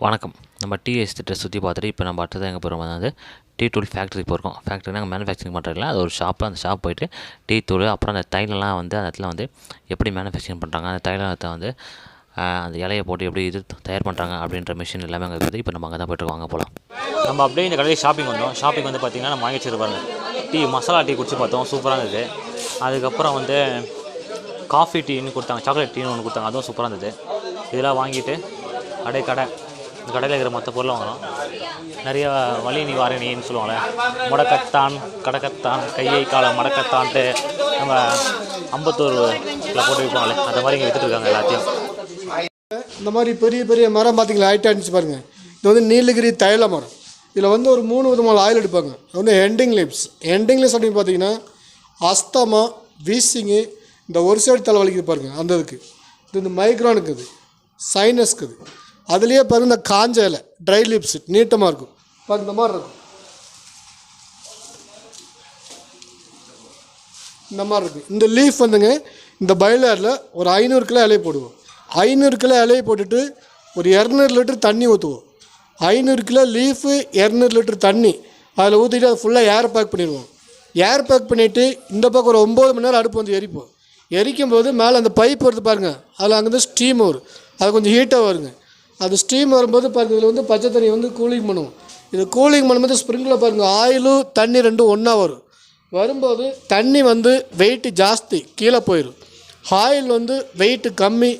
வணக்கம். நம்ம டீ எஸ்டேட்டை சுற்றி பார்த்துட்டு இப்போ நம்ம அடுத்தது எங்கே போகிறோம் வந்து டீ தூள் ஃபேக்ட்ரி போயிருக்கோம். ஃபேக்ட்ரினா நாங்கள் மேனுஃபேக்சரிங் பண்ணுறதில்ல, அது ஒரு ஷாப்பு. அந்த ஷாப் போயிட்டு டீ தூள் அப்புறம் அந்த தைலம்லாம் வந்து அந்த இடத்துல வந்து எப்படி மேனுஃபேக்சரிங் பண்ணுறாங்க, அந்த தைலத்தை வந்து அந்த இலையை போட்டு எப்படி இது தயார் பண்ணுறாங்க அப்படின்ற மிஷின் எல்லாமே அங்கே இருக்குது. இப்போ நம்ம அங்கே தான் போய்ட்டு வாங்க போகலாம். நம்ம அப்படியே இந்த கடையில் ஷாப்பிங் வந்தோம். ஷாப்பிங் வந்து பார்த்திங்கன்னா நம்ம வாங்கி வச்சுருப்பாங்க. டீ மசாலா டீ குடிச்சு பார்த்தோம், சூப்பராக இருந்தது. அதுக்கப்புறம் வந்து காஃபி டீன்னு கொடுத்தாங்க, சாக்லேட் டீன்னு ஒன்று கொடுத்தாங்க, அதுவும் சூப்பராக இருந்தது. இதெல்லாம் வாங்கிட்டு அப்படியே இந்த கடையில் இருக்கிற மற்ற பொருளை வாங்கலாம். நிறைய வலி நிவாரணின்னு சொல்லுவாங்களே, முடக்கத்தான், கடக்கத்தான், கையை காலை மடக்கத்தான்ட்டு நம்ம அம்பத்தூரில் போட்டு வைப்பாங்களே, அந்த மாதிரி இங்கே விற்றுட்டு இருக்காங்க எல்லாத்தையும். இந்த மாதிரி பெரிய பெரிய மரம் பார்த்தீங்களா, ஹைட்டாக இருந்துச்சு பாருங்கள். இது வந்து நீலகிரி தைல மரம். இதில் வந்து ஒரு 3 விதமான ஆயில் எடுப்பாங்க. அது வந்து ஹெண்டிங் லிப்ஸ் அப்படின்னு பார்த்தீங்கன்னா அஸ்தமா, வீசிங்கு, இந்த ஒரு சைடு தலைவலிக்குது பாருங்கள், அந்த இதுக்கு. இது இந்த மைக்ரானுக்கு, இது சைனஸ்க்கு. இது அதுலேயே பாருங்கள், இந்த காஞ்ச இலை ட்ரை லிப்ஸ் நீட்டமாக இருக்கும் பாருங்க, இந்த மாதிரி இருக்கும். இந்த மாதிரி இருக்குது. இந்த லீஃப் வந்துங்க இந்த பைலரில் ஒரு 500 கிலோ இலையை போடுவோம். 500 கிலோ இலையை போட்டுட்டு ஒரு 200 லிட்டர் தண்ணி ஊற்றுவோம். 500 கிலோ லீஃபு, 200 லிட்டர் தண்ணி அதில் ஊற்றிட்டு அதை ஃபுல்லாக ஏர் பேக் பண்ணிடுவோம். ஏர் பேக் பண்ணிவிட்டு இந்த பக்கம் ஒரு 9 மணி நேரம் அடுப்பு வந்து எரிப்போம். எரிக்கும் போது மேலே அந்த பைப் வருது பாருங்கள், அதில் அங்கேருந்து ஸ்டீம் வரும். அது கொஞ்சம் ஹீட்டாக வருங்க. அது ஸ்டீம் வரும்போது பாருங்கள், இதில் வந்து பச்சை தண்ணி வந்து கூலிங் பண்ணுவோம். இது கூலிங் பண்ணும்போது ஸ்ப்ரிங்கில் பாருங்கள், ஆயிலும் தண்ணி ரெண்டும் ஒன்றா வரும்போது தண்ணி வந்து வெயிட்டு ஜாஸ்தி கீழே போயிடும், ஆயில் வந்து வெயிட்டு கம்மி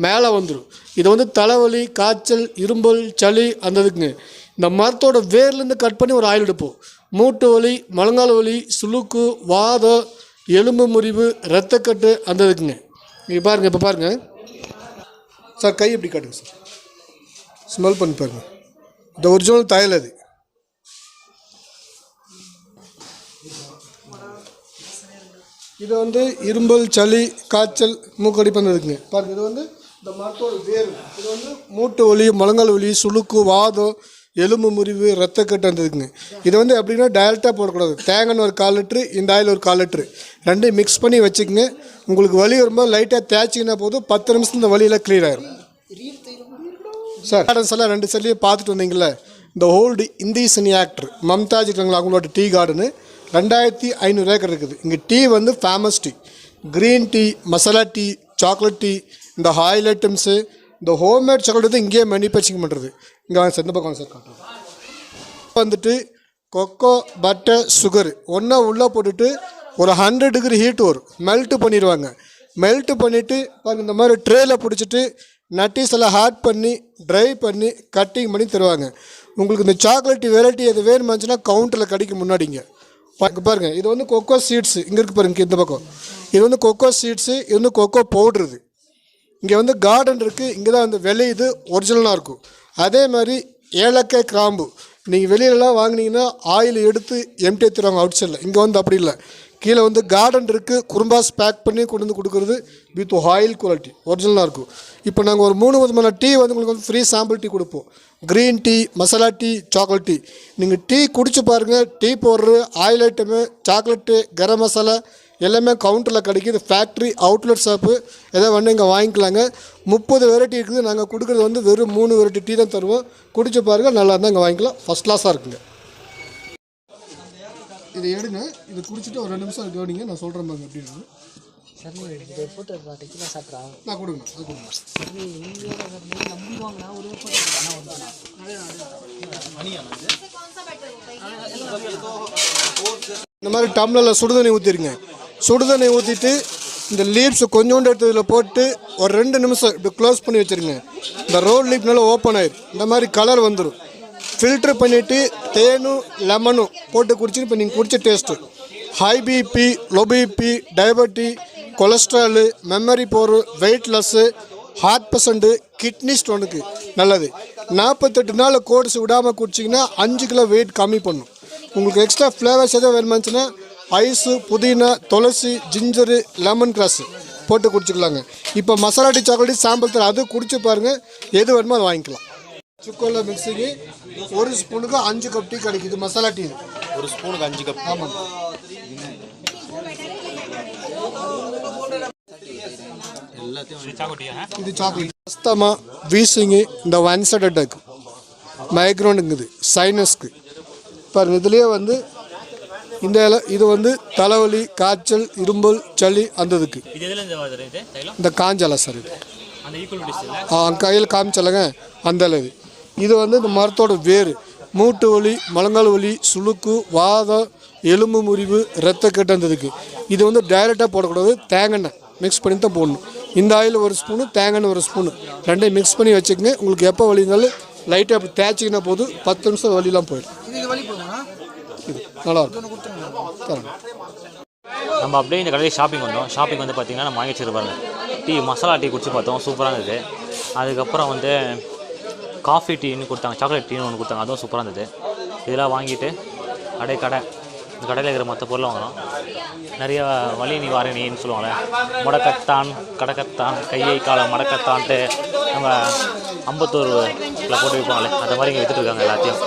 மேலே வந்துடும். இது வந்து தலைவலி, காய்ச்சல், இரும்பல், சளி அந்த இதுக்குங்க. இந்த மரத்தோட வேர்லேருந்து கட் பண்ணி ஒரு ஆயில் எடுப்போம். மூட்டு வலி, முழங்கால் வலி, சுளுக்கு, வாதம், எலும்பு முறிவு, இரத்தக்கட்டு அந்த இதுக்குங்க. நீங்கள் பாருங்கள், இப்போ பாருங்கள் சார், கை எப்படி காட்டுங்க சார், ஸ்மெல் பண்ணி பாருங்கள். இந்த ஒரிஜினல் தையல் அது. இது வந்து இரும்பல், சளி, காய்ச்சல், மூக்கடிப்பு இருக்குங்க பாருங்கள். இது வந்து இந்த மரத்தோட வேர். இது வந்து மூட்டு வலி, முழங்கால் வலி, சுளுக்கு, வாதம், எலும்பு முறிவு, ரத்தக்கட்டு அந்த இருக்குங்க. இது வந்து எப்படின்னா டைரெக்டாக போடக்கூடாது. தேங்காய் ஒரு 1/4 லிட்ரு, இந்த ஆயில் ஒரு 1/4 லிட்ரு, ரெண்டையும் மிக்ஸ் பண்ணி வச்சுக்கோங்க. உங்களுக்கு வலி வரும்போது லைட்டாக தேய்ச்சிங்கன்னா போதும், 10 நிமிஷம் இந்த வலியில் க்ளியர் ஆகிடும் சார். கார்டன்ஸ் எல்லாம் 2 சைட்லேயும் பார்த்துட்டு வந்தீங்களே, இந்த old Hindi cine actor Mumtaz இருக்காங்களா, அவங்களோட டீ கார்டனு 2500 ஏக்கர் இருக்குது. இங்கே டீ வந்து famous tea, green tea, masala tea, chocolate tea, இந்த ஆயில் ஐட்டம்ஸு, இந்த ஹோம்மேட் சாக்லேட் வந்து இங்கேயே மேனுஃபேக்சரிங் பண்ணுறது. இங்கே வாங்க சார், இந்த பக்கம் சார் காட்டுறோம். வந்துட்டு கொக்கோ, பட்டர், சுகர் ஒன்றா உள்ளே போட்டுட்டு ஒரு 100 டிகிரி ஹீட் வரும், மெல்ட்டு பண்ணிடுவாங்க. மெல்ட்டு பண்ணிவிட்டு பாருங்கள், இந்த மாதிரி ட்ரேயில் பிடிச்சிட்டு நட்டீஸ் எல்லாம் ஆட் பண்ணி ட்ரை பண்ணி கட்டிங் பண்ணி தருவாங்க. உங்களுக்கு இந்த சாக்லேட் வெரைட்டி எது வேணுமாச்சுன்னா கவுண்டரில் கிடைக்கும் முன்னாடிங்க. பாருங்கள், இது வந்து கொக்கோ சீட்ஸு இங்கே இருக்குது பாருங்கள், இந்த பக்கம் இது வந்து கொக்கோ சீட்ஸு, இது வந்து கொக்கோ பவுட்ரு. இங்கே வந்து கார்டன் இருக்குது, இங்கே தான் வந்து விளையுது, ஒரிஜினலாக இருக்கும். அதே மாதிரி ஏலக்காய், கிராம்பு நீங்கள் வெளியிலலாம் வாங்கினீங்கன்னா ஆயில் எடுத்து எம்டி தருவாங்க அவுட் சைடில். இங்கே வந்து அப்படி இல்லை, கீழே வந்து கார்டன் இருக்குது, குறும்பாஸ் பேக் பண்ணி கொண்டு வந்து கொடுக்குறது வித் ஆயில் குவாலிட்டி ஒரிஜினலாக இருக்கும். இப்போ நாங்கள் ஒரு 3 விதமான டீ வந்து உங்களுக்கு வந்து ஃப்ரீ சாம்பிள் டீ கொடுப்போம். Green tea, masala tea, chocolate tea. நீங்கள் டீ குடிச்சு பாருங்கள், tea powder, oil item, chocolate, garam masala எல்லாமே கவுண்டரில் கிடைக்கிது. ஃபேக்ட்ரி அவுட்லெட் ஷாப்பு எதாவது வந்து இங்கே வாங்கிக்கலாங்க. 30 வெரைட்டி இருக்குது. நாங்கள் கொடுக்குறது வந்து வெறும் 3 வெரைட்டி டீ தான் தருவோம். குடிச்சு பாருங்கள், நல்லா இருந்தால் இங்கே வாங்கிக்கலாம். ஃபஸ்ட் கிளாஸாக இருக்குங்க. இதை எடுங்க, இதை குடிச்சிட்டு ஒரு 2 நிமிஷம் கவனிங்க, நான் சொல்கிறேன் பாருங்க அப்படின்னு. நான் கொடுங்க, அது கொடுங்க. இந்த மாதிரி டம்ளரில் சுடுதண்ணி ஊற்றிடுங்க. சுடுதண்ணி ஊற்றிட்டு இந்த லீவ்ஸ் கொஞ்சோண்டு எடுத்து இதில் போட்டு ஒரு 2 நிமிஷம் இப்படி க்ளோஸ் பண்ணி வச்சுருங்க. இந்த ரோல் லீப் நல்லா ஓப்பன் ஆயிடும், இந்த மாதிரி கலர் வந்துடும். ஃபில்ட்ரு பண்ணிவிட்டு தேனும் லெமனும் போட்டு குடிச்சு இப்போ நீங்கள் குடிச்ச taste high BP, low BP, diabetes, cholesterol, memory power, weightless, heart patient, kidney ஸ்டோனுக்கு நல்லது. 48 நாள் கோர்ஸ் விடாமல் குடிச்சிங்கன்னா 5 கிலோ வெயிட் கம்மி பண்ணும். உங்களுக்கு எக்ஸ்ட்ரா ஃப்ளேவர்ஸ் எதாவது வேணுமாச்சுன்னா ஐஸு, புதினா, துளசி, ஜிஞ்சரு, லெமன் கிராஸு போட்டு குடிச்சிக்கலாங்க. இப்போ மசாலா டீ, சாக்லேட் சாம்பிள் தர, அது குடிச்சு பாருங்கள், எது வேணுமோ அதை வாங்கிக்கலாம். சுக்கோல மிக்ஸிக்கு 1 ஸ்பூனுக்கு 5 கப் டீ கிடைக்குது. மசாலா டீ 1 ஸ்பூனுக்கு 5 கப். ஆமாம். இது சாக்லேட். அஸ்தமா, வீசிங்கு, இந்த ஒன் சைட் அட்டாக் மைக்ரோனுங்குது சைனஸ்க்கு. பாருங்க இதுலேயே வந்து இந்த இலை இது வந்து தலைவலி, காய்ச்சல், இரும்பல், சளி அந்த இதுக்கு. இந்த காஞ்சலை சார் இது கையில் காமிச்சலங்க அந்த இலை இது. இது வந்து இந்த மரத்தோட வேர். மூட்டு வலி, முழங்கால் வலி, சுளுக்கு, வாதம், எலும்பு முறிவு, ரத்தக்கட்டு அந்த இதுக்கு. இது வந்து டைரெக்டாக போடக்கூடாது, தேங்காய் மிக்ஸ் பண்ணி தான் போடணும். இந்த ஆயில் ஒரு ஸ்பூனு, தேங்காய் ஒரு ஸ்பூனு, ரெண்டையும் மிக்ஸ் பண்ணி வச்சுக்கோங்க. உங்களுக்கு எப்போ வலி இருந்தாலும் லைட்டாக அப்படி தேய்ச்சிக்கினா போதும், 10 நிமிஷம் வலிலாம் போயிடும். இது நல்லாயிருக்கும். நம்ம அப்படியே இந்த கடையில் ஷாப்பிங் வந்தோம். ஷாப்பிங் வந்து பார்த்திங்கன்னா நம்ம வாங்கி வச்சுருப்பாங்க. டீ மசாலா டீ குடிச்சு பார்த்தோம், சூப்பராக இருந்தது. அதுக்கப்புறம் வந்து காஃபி டீன்னு கொடுத்தாங்க, சாக்லேட் டீன்னு ஒன்று கொடுத்தாங்க, அதுவும் சூப்பராக இருந்தது. இதெல்லாம் வாங்கிட்டு அப்படியே இந்த கடையில் இருக்கிற மற்ற பொருளை வாங்கினோம். நிறைய வலி நிவாரணின்னு சொல்லுவாங்களே, முடக்கத்தான், கடக்கத்தான், கையை காலை மடக்கத்தான்ட்டு நம்ம 51 போட்டு வைப்பாங்களே, அந்த மாதிரி இங்கே விற்றுட்டு இருக்காங்க எல்லாத்தையும்.